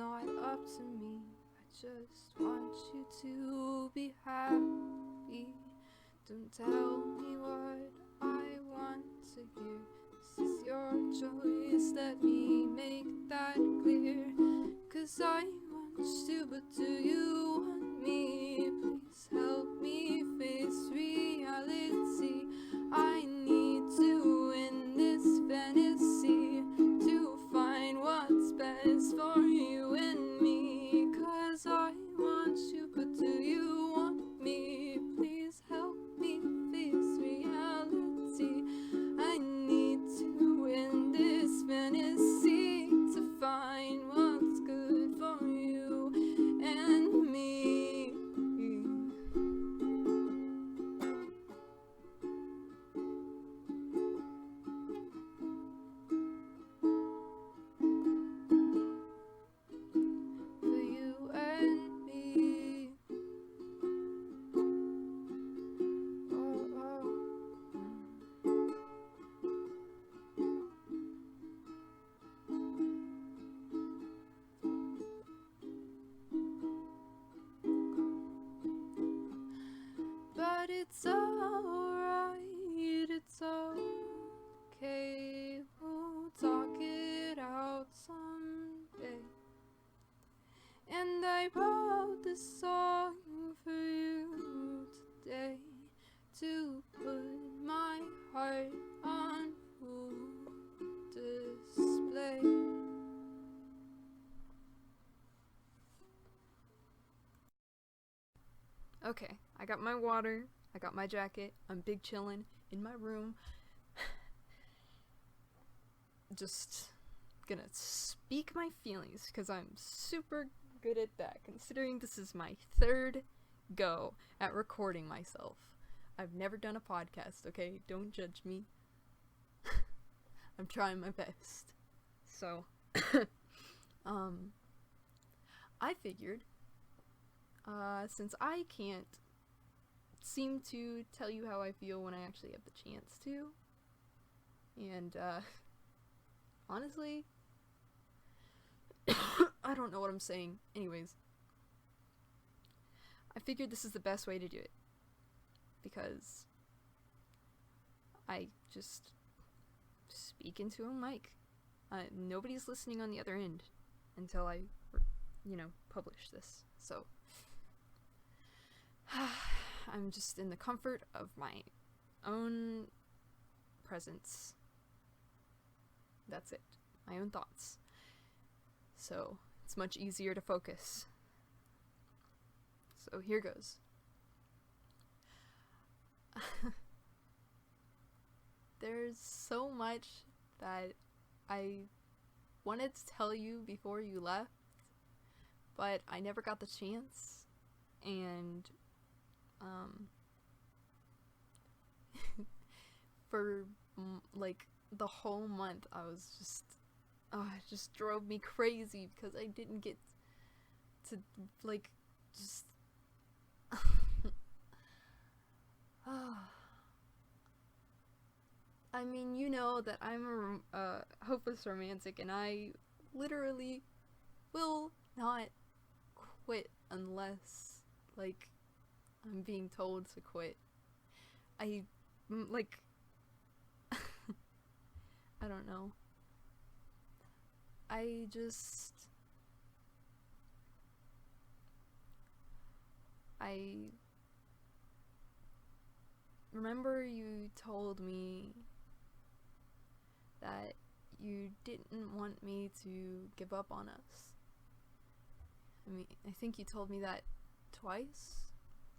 not up to me. I just want you to be happy. Don't tell me what I want to hear. This is your choice, let me make that clear. 'Cause I want you, but do you want me? Please help me face reality. I need to in this fantasy to find what's best for you and me. 'Cause I want you, but do you want me? Please help me face reality. I need to in this fantasy to find what's good for you and me. For you and me. Oh, oh. But it's alright, it's okay. We'll talk it out someday. And I wrote this song for you today to put my heart on full display. Okay, I got my water, I got my jacket, I'm big chillin' in my room. Just gonna speak my feelings, because I'm super good at that, considering this is my third go at recording myself. I've never done a podcast, okay? Don't judge me. I'm trying my best. So, I figured, since I can't seem to tell you how I feel when I actually have the chance to, and, honestly, I don't know what I'm saying. Anyways, I figured this is the best way to do it, because I just speak into a mic. Nobody's listening on the other end until I, publish this. So, I'm just in the comfort of my own presence. That's it. My own thoughts. So, it's much easier to focus. So, here goes. There's so much that I wanted to tell you before you left, but I never got the chance, and for like the whole month I was just, it just drove me crazy because I didn't get to just I mean, you know that I'm a hopeless romantic, and I literally will not quit unless, I'm being told to quit. I don't know. I remember you told me that you didn't want me to give up on us. I mean, I think you told me that twice,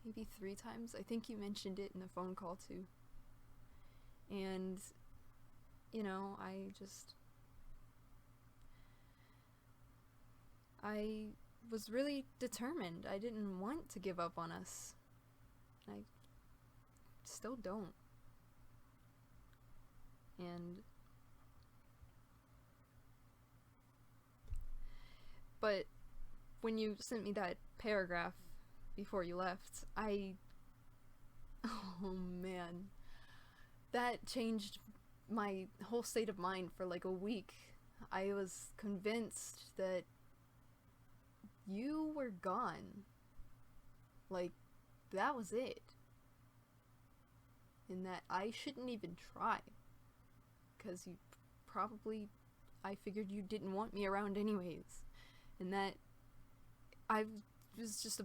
maybe 3 times. I think you mentioned it in the phone call too. And, I was really determined. I didn't want to give up on us. I still don't. But when you sent me that paragraph before you left, oh man, that changed my whole state of mind for like a week. I was convinced that you were gone. Like, that was it. And that I shouldn't even try. Because you probably, I figured you didn't want me around anyways. And that I was just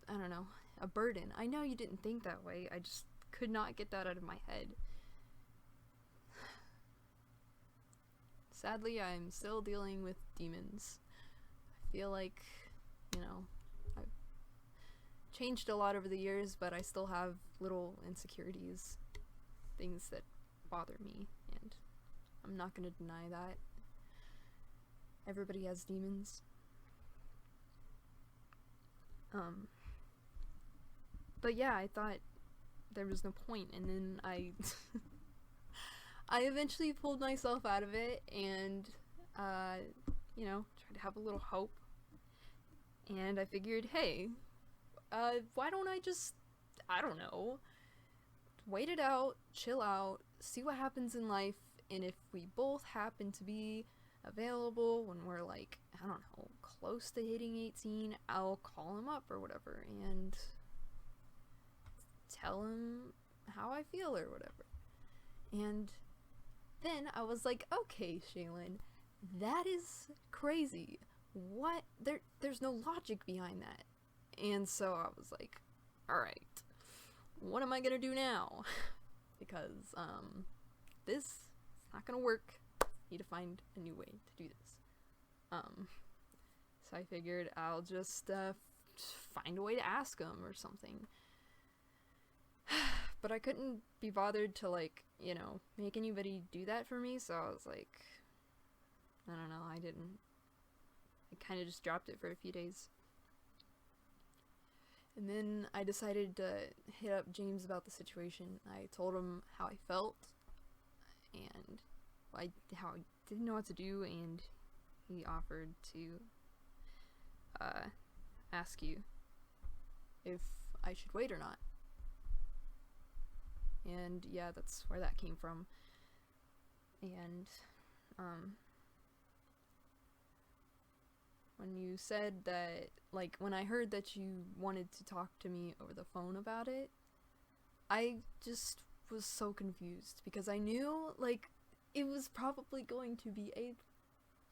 I don't know, a burden. I know you didn't think that way. I just could not get that out of my head. Sadly, I'm still dealing with demons. I feel like, you know, I've changed a lot over the years, but I still have little insecurities, things that bother me, and I'm not gonna deny that. Everybody has demons. But yeah, I thought there was no point, and then I I eventually pulled myself out of it, and you know, tried to have a little hope. And I figured, hey, why don't I just, I don't know, wait it out, chill out, see what happens in life, and if we both happen to be available when we're like, I don't know, close to hitting 18, I'll call him up or whatever and tell him how I feel or whatever. And then I was like, okay, Shaylin, that is crazy. What? There's no logic behind that. And so I was like, alright, what am I gonna do now? Because, this is not gonna work. I need to find a new way to do this. So I figured I'll just, find a way to ask him or something. But I couldn't be bothered to, like, you know, make anybody do that for me, so I was like, I don't know, I kind of just dropped it for a few days. And then I decided to hit up James about the situation. I told him how I felt, and how I didn't know what to do, and he offered to ask you if I should wait or not. And yeah, that's where that came from. And when you said that, like, when I heard that you wanted to talk to me over the phone about it, I just was so confused, because I knew, like, it was probably going to be a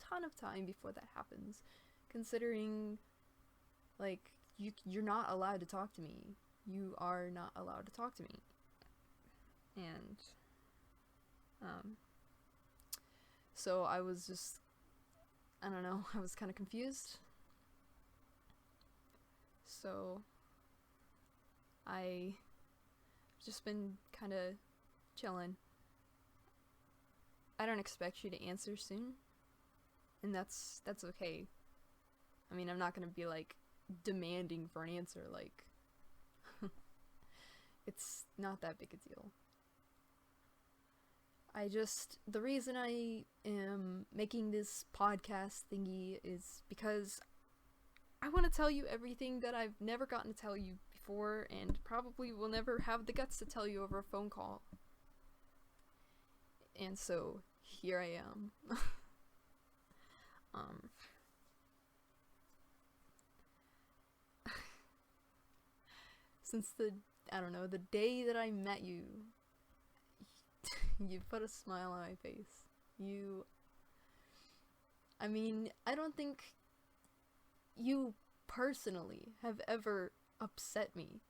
ton of time before that happens, considering, like, you're not allowed to talk to me. You are not allowed to talk to me. And so I was just, I don't know, I was kind of confused. So I just been kind of chilling. I don't expect you to answer soon, and that's okay. I mean, I'm not gonna be like demanding for an answer, like it's not that big a deal. The reason I am making this podcast thingy is because I want to tell you everything that I've never gotten to tell you before, and probably will never have the guts to tell you over a phone call. And so, here I am. Since the day that I met you, you put a smile on my face. I mean, I don't think you personally have ever upset me.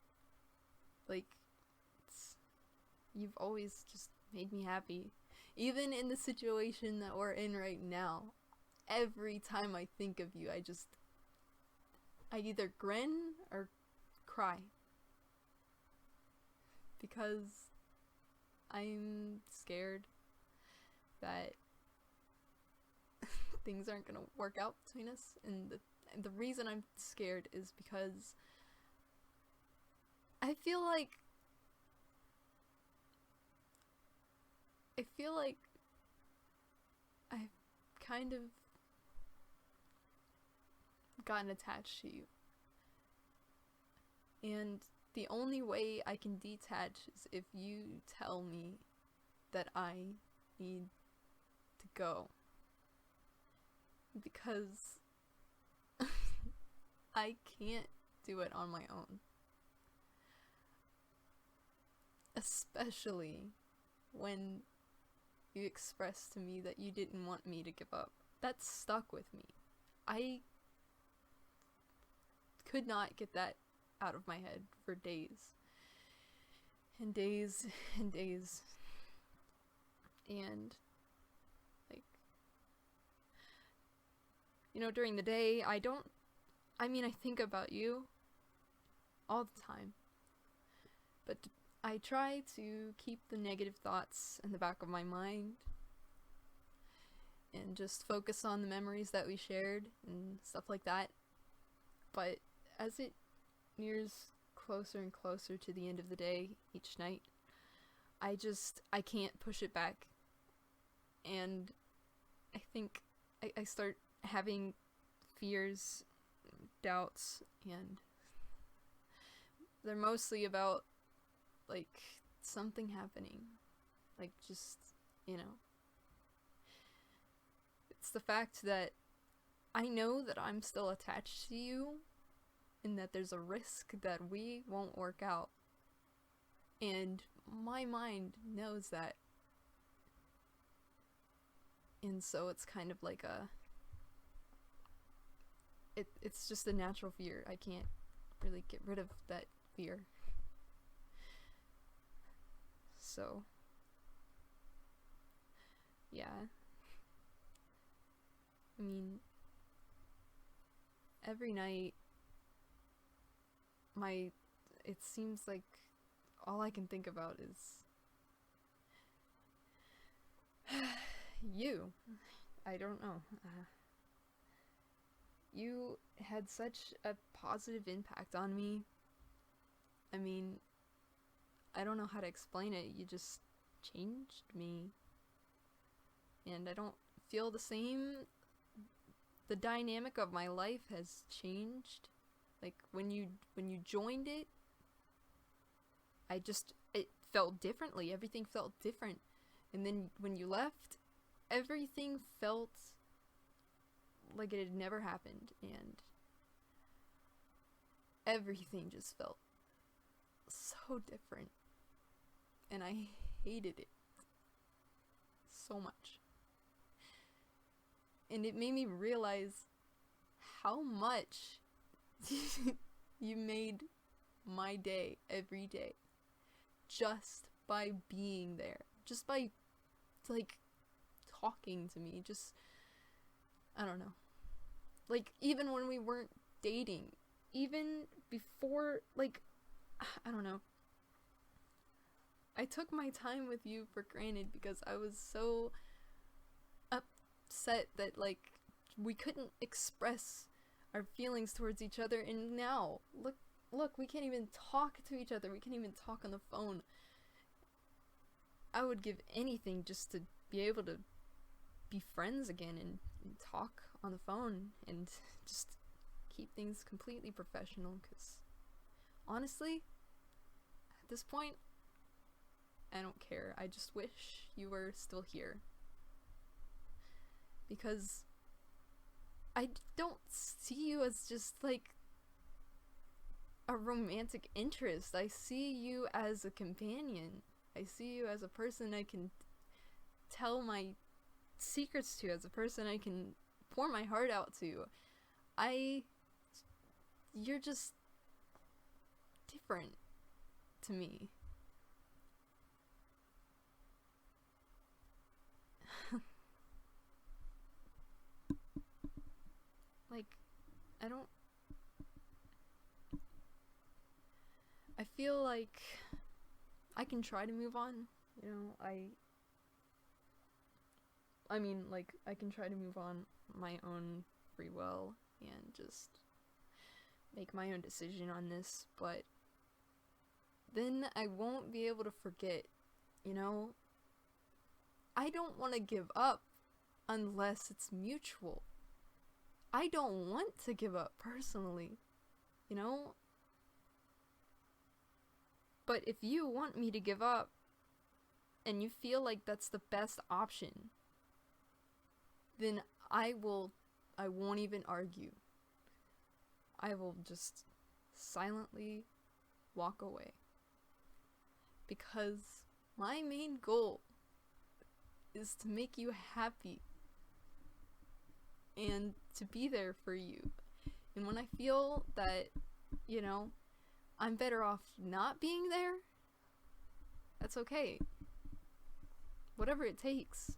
Like, you've always just made me happy. Even in the situation that we're in right now, every time I think of you, I either grin or cry. Because I'm scared that things aren't gonna work out between us, and the reason I'm scared is because I feel like I've kind of gotten attached to you, and the only way I can detach is if you tell me that I need to go. Because I can't do it on my own. Especially when you expressed to me that you didn't want me to give up. That stuck with me. I could not get that out of my head for days. And days and days. And, like, you know, during the day, I think about you all the time. But I try to keep the negative thoughts in the back of my mind and just focus on the memories that we shared and stuff like that. But as it nears closer and closer to the end of the day each night, I can't push it back. And I think I start having fears, doubts, and they're mostly about, like, something happening. Like, just, you know. It's the fact that I know that I'm still attached to you, and that there's a risk that we won't work out. And my mind knows that. And so it's kind of like it's just a natural fear. I can't really get rid of that fear. So, yeah. I mean, every night, it seems like all I can think about is you. I don't know. You had such a positive impact on me. I mean, I don't know how to explain it. You just changed me. And I don't feel the same. The dynamic of my life has changed. Like, when you joined it, it felt differently. Everything felt different. And then when you left, everything felt like it had never happened. And everything just felt so different. And I hated it so much. And it made me realize how much you made my day every day just by being there, just by, like, talking to me. Just, I don't know, like, even when we weren't dating, even before, like, I don't know, I took my time with you for granted because I was so upset that, like, we couldn't express our feelings towards each other. And now look, we can't even talk to each other. We can't even talk on the phone. I would give anything just to be able to be friends again and talk on the phone and just keep things completely professional, because honestly, at this point, I don't care. I just wish you were still here, because I don't see you as just, like, a romantic interest. I see you as a companion. I see you as a person I can tell my secrets to, as a person I can pour my heart out to. You're just different to me. Like, I feel like I can try to move on, you know. I mean, like, I can try to move on my own free will and just make my own decision on this, but then I won't be able to forget, you know. I don't want to give up unless it's mutual. I don't want to give up personally, you know. But if you want me to give up and you feel like that's the best option, then I won't even argue. I will just silently walk away. Because my main goal is to make you happy and to be there for you. And when I feel that, you know, I'm better off not being there, that's okay. Whatever it takes.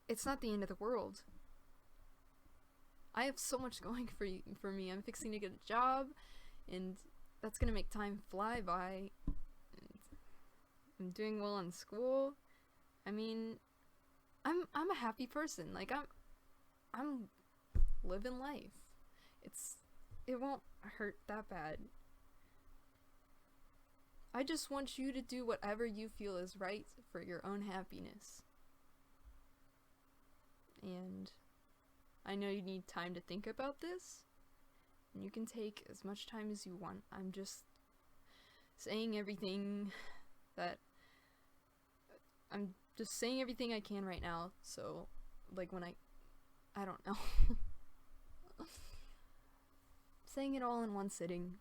It's not the end of the world. I have so much going for me. I'm fixing to get a job, and that's gonna make time fly by. And I'm doing well in school. I mean, I'm a happy person. Like I'm living life. It won't hurt that bad. I just want you to do whatever you feel is right for your own happiness. And I know you need time to think about this, and you can take as much time as you want. I'm just saying everything I'm just saying everything I can right now, so, like, when I don't know. Saying it all in one sitting,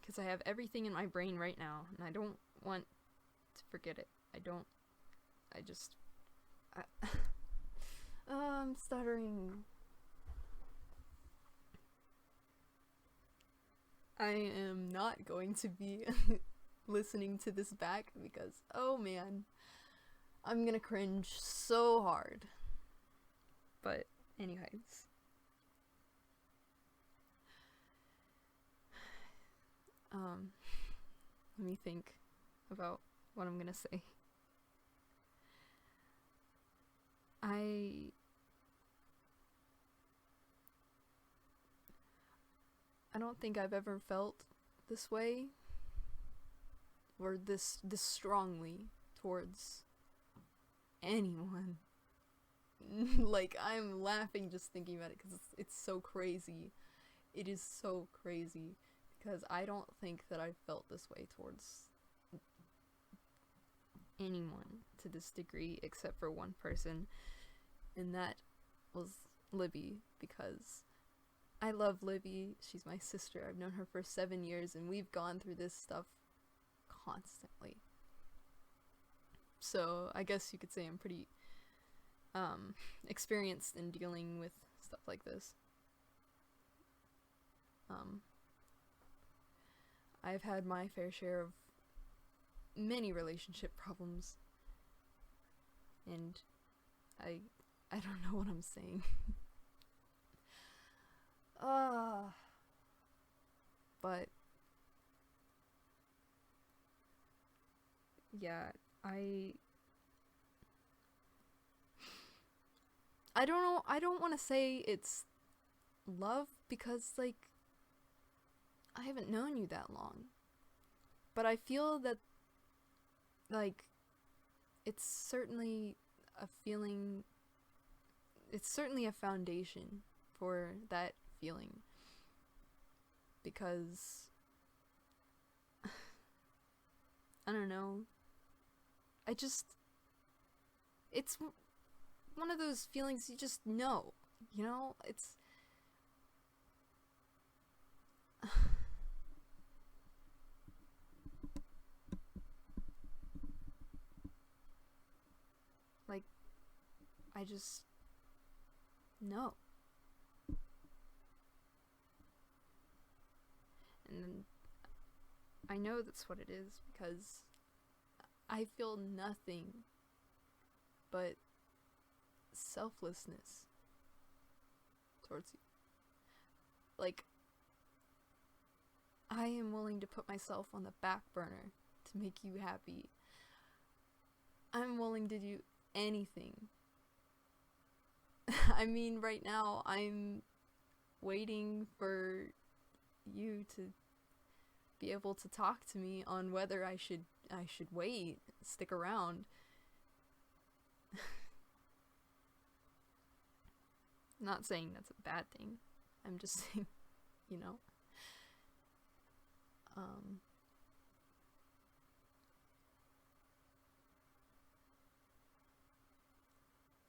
because I have everything in my brain right now, and I don't want to forget it. I'm stuttering. I am not going to be listening to this back because, oh man, I'm gonna cringe so hard. But anyways. Let me think about what I'm gonna say. I don't think I've ever felt this way or this strongly towards anyone. Like, I'm laughing just thinking about it because it's so crazy. It is so crazy because I don't think that I've felt this way towards anyone to this degree except for one person, and that was Libby, because I love Libby. She's my sister. I've known her for 7 years, and we've gone through this stuff constantly. So I guess you could say I'm pretty experienced in dealing with stuff like this. I've had my fair share of many relationship problems, and I don't know what I'm saying. But yeah, I don't know. I don't want to say it's love because, like, I haven't known you that long. But I feel that, like, it's certainly a feeling, it's certainly a foundation for that feeling. Because, I don't know. It's one of those feelings you just know, you know? It's like, I just know. And I know that's what it is because I feel nothing but selflessness towards you. Like, I am willing to put myself on the back burner to make you happy. I'm willing to do anything. I mean, right now, I'm waiting for you to be able to talk to me on whether I should wait, stick around. Not saying that's a bad thing. I'm just saying, you know.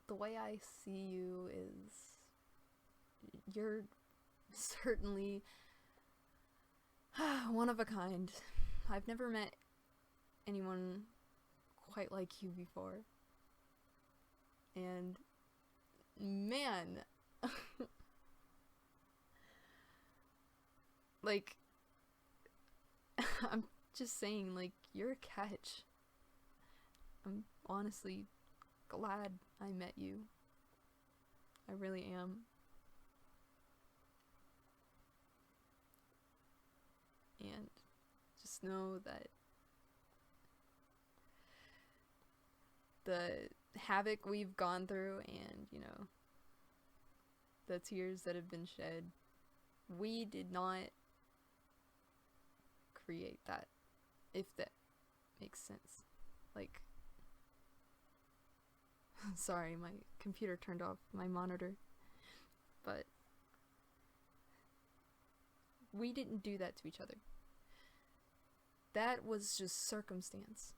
The the way I see you is you're certainly one of a kind. I've never met anyone quite like you before. And man, like, I'm just saying, like, you're a catch. I'm honestly glad I met you. I really am. And just know that the havoc we've gone through and, you know, the tears that have been shed, we did not create that, if that makes sense. Like, sorry, my computer turned off my monitor, but we didn't do that to each other. That was just circumstance.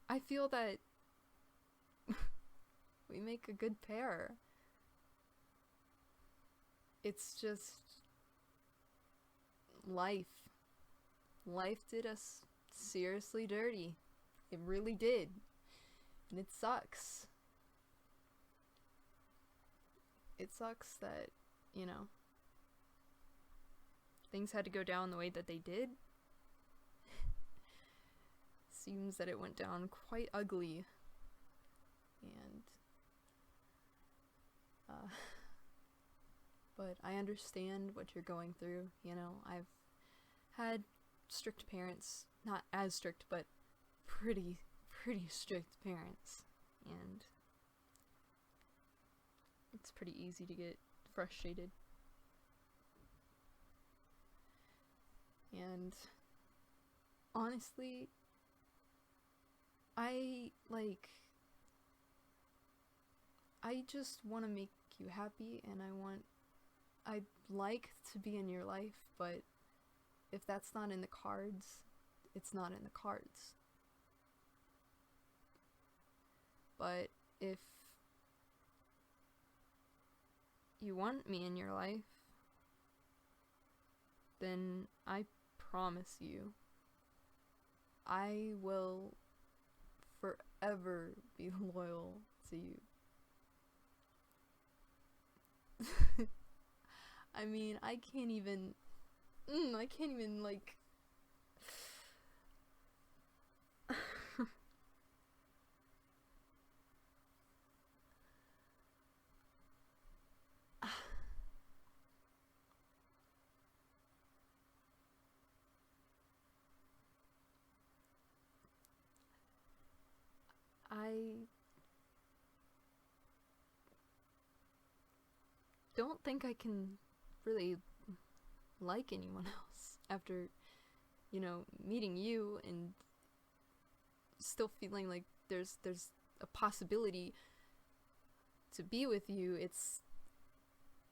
I feel that we make a good pair. It's just life. Life did us seriously dirty. It really did. And it sucks. It sucks that, you know, things had to go down the way that they did. Seems that it went down quite ugly. And but I understand what you're going through. You know, I've had strict parents, not as strict, but pretty strict parents, and it's pretty easy to get frustrated. And honestly, I just want to make you happy, and I'd like to be in your life, but if that's not in the cards, it's not in the cards. But if you want me in your life, then I promise you, I will forever be loyal to you. I mean, I can't even like I don't think I can really like anyone else after, you know, meeting you and still feeling like there's a possibility to be with you.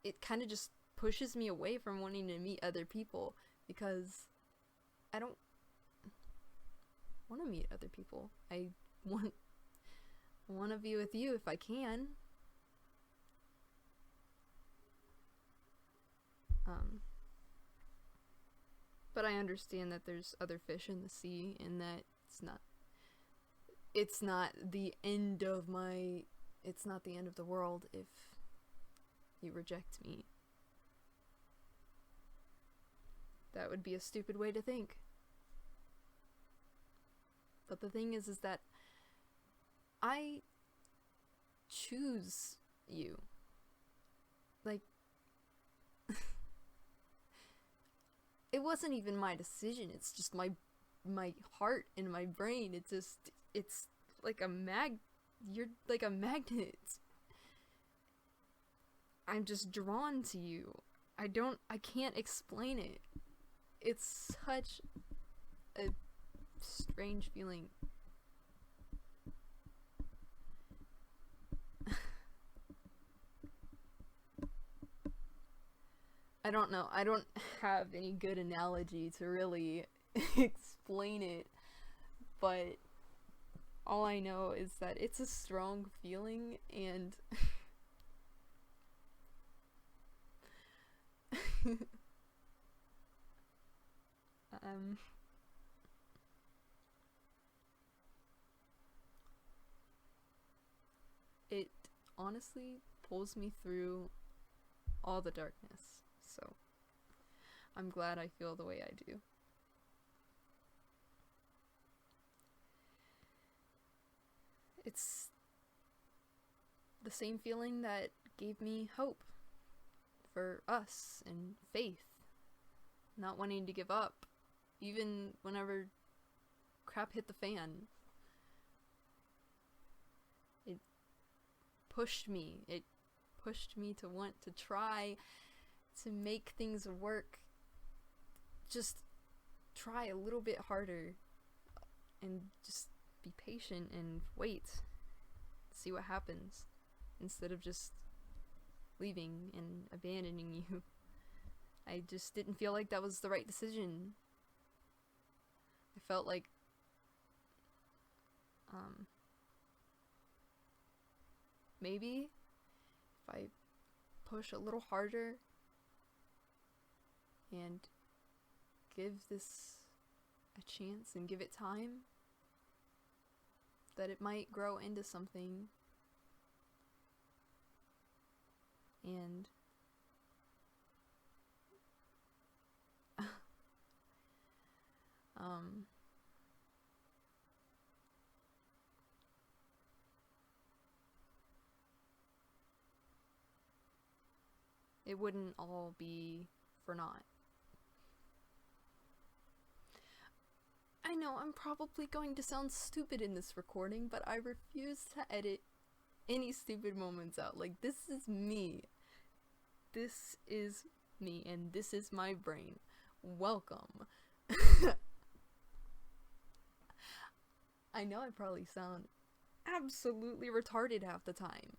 It kind of just pushes me away from wanting to meet other people, because I don't want to meet other people. I want to be with you if I can. But I understand that there's other fish in the sea, and that it's not the end of the world if you reject me. That would be a stupid way to think. But the thing is that I choose you. Like, it wasn't even my decision. It's just my heart and my brain. It's like you're like a magnet. I'm just drawn to you. I can't explain it. It's such a strange feeling. I don't know. I don't have any good analogy to really explain it, but all I know is that it's a strong feeling, and it honestly pulls me through all the darkness, so I'm glad I feel the way I do. It's the same feeling that gave me hope for us and faith, not wanting to give up, even whenever crap hit the fan. It pushed me to want to try to make things work. Just try a little bit harder and just be patient and wait, see what happens, instead of just leaving and abandoning you. I just didn't feel like that was the right decision. I felt like maybe if I push a little harder and give this a chance and give it time, that it might grow into something. And it wouldn't all be for naught. I know I'm probably going to sound stupid in this recording, but I refuse to edit any stupid moments out. Like, this is me. This is me, and this is my brain. Welcome. I know I probably sound absolutely retarded half the time,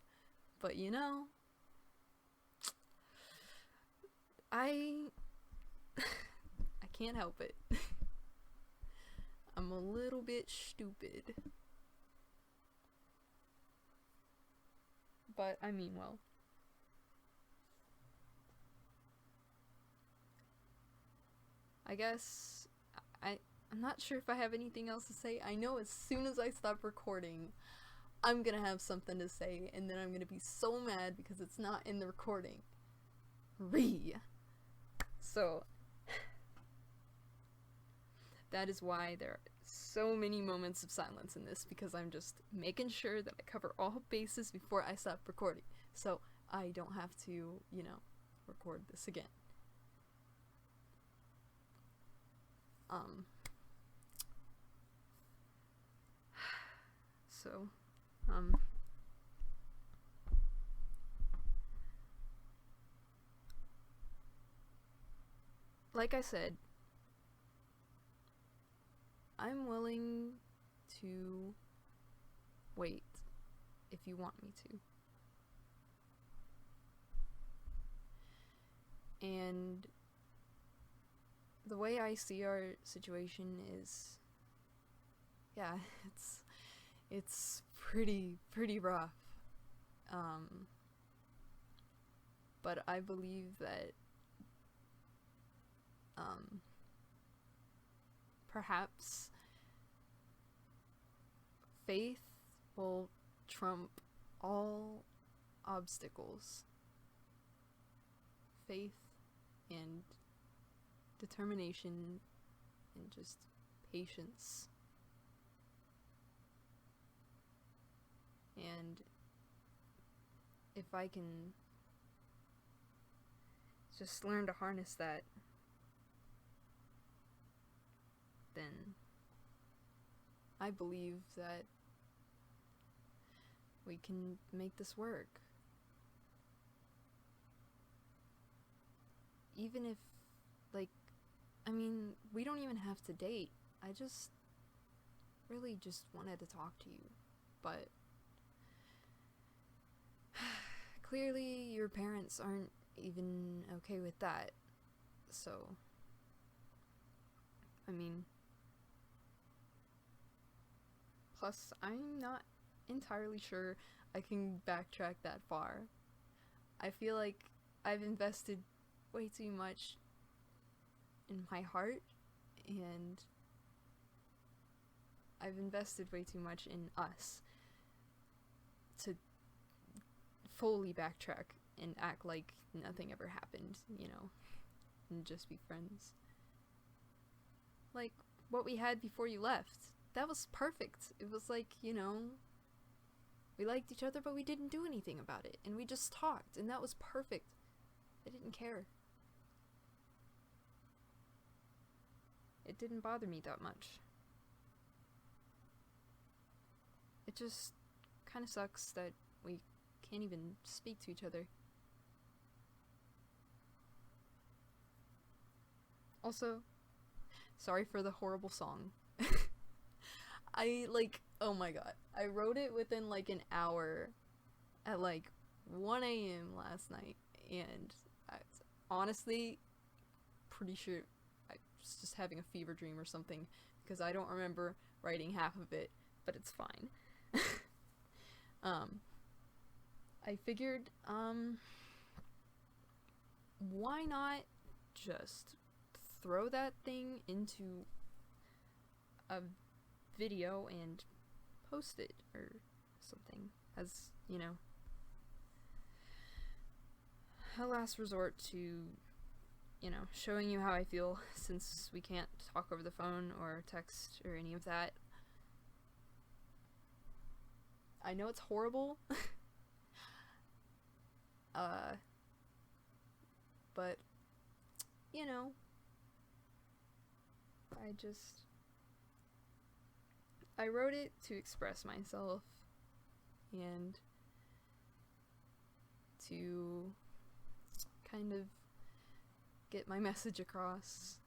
but you know, I can't help it. I'm a little bit stupid. But I mean well. I guess I'm not sure if I have anything else to say. I know as soon as I stop recording, I'm gonna have something to say, and then I'm gonna be so mad because it's not in the recording. So that is why there are so many moments of silence in this, because I'm just making sure that I cover all bases before I stop recording, so I don't have to, you know, record this again. So, like I said, I'm willing to wait if you want me to. And the way I see our situation is, yeah, it's pretty rough. But I believe that perhaps faith will trump all obstacles. Faith and determination and just patience. And if I can just learn to harness that, then I believe that we can make this work. Even if, like, I mean, we don't even have to date. I just really just wanted to talk to you. But clearly your parents aren't even okay with that. So, I mean, Plus, I'm not entirely sure I can backtrack that far. I feel like I've invested way too much in my heart, and I've invested way too much in us to fully backtrack and act like nothing ever happened, you know, and just be friends. Like, what we had before you left, that was perfect. It was like, you know, we liked each other, but we didn't do anything about it, and we just talked, and that was perfect. I didn't care. It didn't bother me that much. It just kind of sucks that we can't even speak to each other. Also, sorry for the horrible song. Oh my god, I wrote it within like an hour at like 1 a.m. last night, and I was honestly pretty sure I was just having a fever dream or something, because I don't remember writing half of it, but it's fine. I figured, why not just throw that thing into a video and post it or something, as, you know, a last resort to, you know, showing you how I feel, since we can't talk over the phone or text or any of that. I know it's horrible, but, you know, I wrote it to express myself and to kind of get my message across.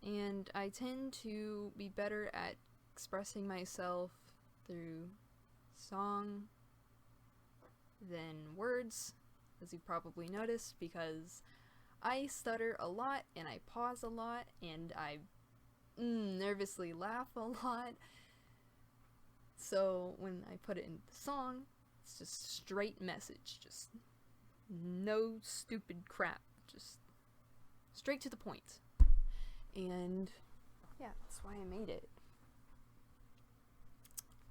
And I tend to be better at expressing myself through song than words, as you've probably noticed, because I stutter a lot and I pause a lot and I nervously laugh a lot. So when I put it in the song, it's just straight message, just no stupid crap, just straight to the point. And yeah, that's why I made it.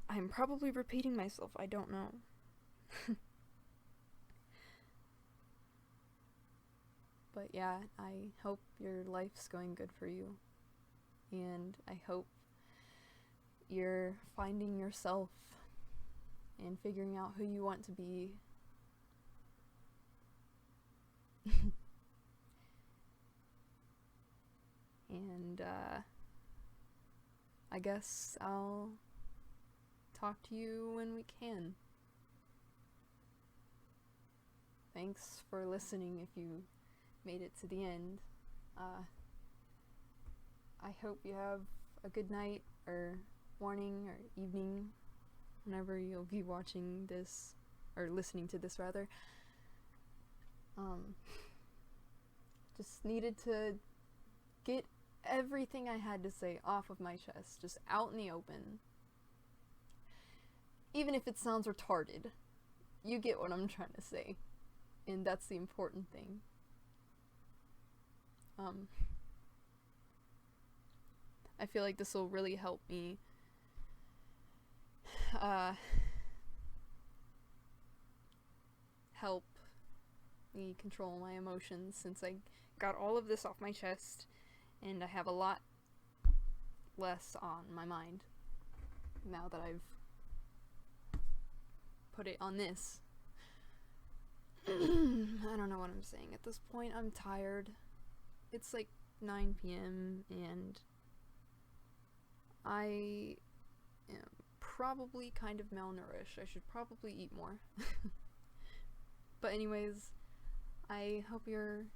I'm probably repeating myself, I don't know. But yeah, I hope your life's going good for you. And I hope you're finding yourself and figuring out who you want to be. And I guess I'll talk to you when we can. Thanks for listening if you made it to the end. I hope you have a good night or morning or evening whenever you'll be watching this, or listening to this rather. Just needed to get everything I had to say off of my chest, just out in the open. Even if it sounds retarded, you get what I'm trying to say, and that's the important thing. I feel like this will really help me help me control my emotions, since I got all of this off my chest and I have a lot less on my mind now that I've put it on this. I don't know what I'm saying at this point. I'm tired. It's like 9 p.m. and I am probably kind of malnourished. I should probably eat more. But anyways, I hope you're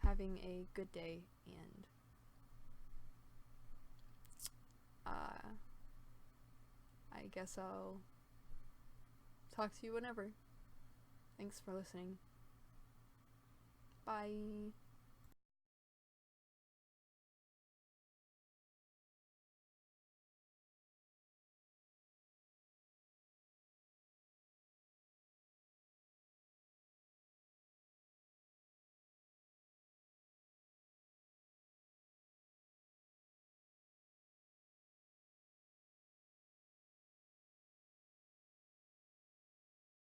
having a good day, and I guess I'll talk to you whenever. Thanks for listening. Bye.